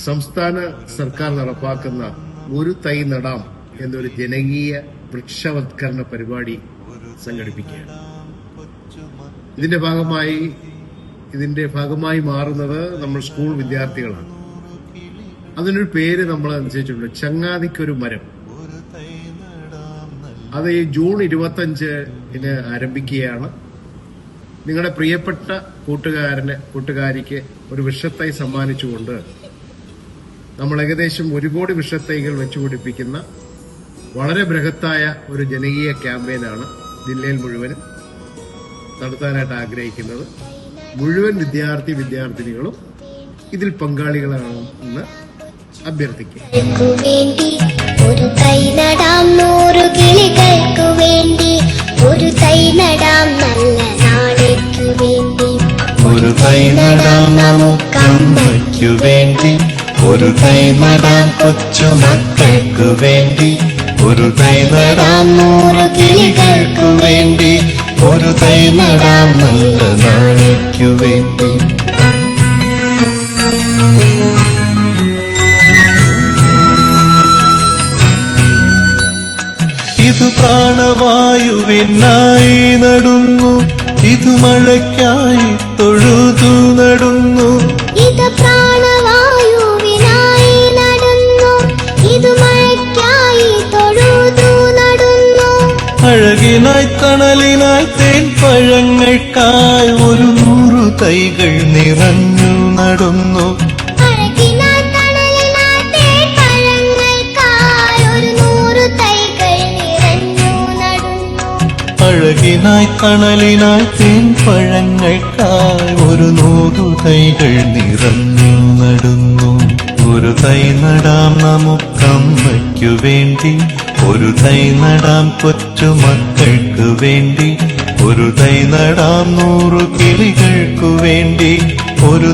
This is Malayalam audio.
സംസ്ഥാന സർക്കാർ നടപ്പാക്കുന്ന ഒരു തൈ നടാം എന്നൊരു ജനകീയ വൃക്ഷവത്കരണ പരിപാടി സംഘടിപ്പിക്കുകയാണ്. ഇതിന്റെ ഭാഗമായി മാറുന്നത് നമ്മൾ സ്കൂൾ വിദ്യാർത്ഥികളാണ്. അതിനൊരു പേര് നമ്മൾ അനുസരിച്ചിട്ടുണ്ട്, ചങ്ങാതിക്കൊരു മരം. അത് ഈ ജൂൺ 25 ആരംഭിക്കുകയാണ്. നിങ്ങളുടെ പ്രിയപ്പെട്ട കൂട്ടുകാരിക്ക് ഒരു വൃക്ഷത്തൈ സമ്മാനിച്ചുകൊണ്ട് നമ്മൾ ഏകദേശം 1 കോടി വൃക്ഷത്തൈകൾ വെച്ചുപിടിപ്പിക്കുന്ന വളരെ ബൃഹത്തായ ഒരു ജനകീയ ക്യാമ്പയിനാണ് ജില്ലയിൽ മുഴുവനും നടത്താനായിട്ട് ആഗ്രഹിക്കുന്നത്. മുഴുവൻ വിദ്യാർത്ഥിനികളും ഇതിൽ പങ്കാളികളാണെന്ന് അഭ്യർത്ഥിക്കുക. ഒരു തൈ നടാം 100 കിളികൾക്കു വേണ്ടി, ഒരു തൈ നടാം നല്ല നാളേക്കു വേണ്ടി, ഒരു തൈ നടാം നമുക്കമ്മയ്ക്കു വേണ്ടി, ഒരു തൈ നടാം കൊച്ചുമക്കൾക്കു വേണ്ടി, ഒരു തൈ നടാം 100 കിളികൾക്കു വേണ്ടി, ഒരു തൈ നടാം നല്ല നാളേക്കു വേണ്ടി. ഇത് പ്രാണവായുവിനായി നടുന്നു, ഇത് മഴയ്ക്കായി തൊഴുതു നടുന്നു, ഇത് പ്രാണവായുവിനായി നടുന്നു, ഇത് മഴയ്ക്കായി തൊഴുതു നടുന്നു, അഴകിനായി തണലിനായി തേൻ പഴങ്ങൾക്കായി 100 തൈകൾ നിറഞ്ഞു നടുന്നു, അഴകിനായി തണലിനായി തേൻ പഴങ്ങൾക്കായി 100 തൈകൾ നിറഞ്ഞു നടുന്നു. ഒരു തൈ നടാം നമുക്കമ്മയ്ക്കു വേണ്ടി, ഒരു തൈ നടാം കൊച്ചുമക്കൾക്കു വേണ്ടി, ഒരു തൈ നടാം 100 കിളികൾക്കു വേണ്ടി, ഒരു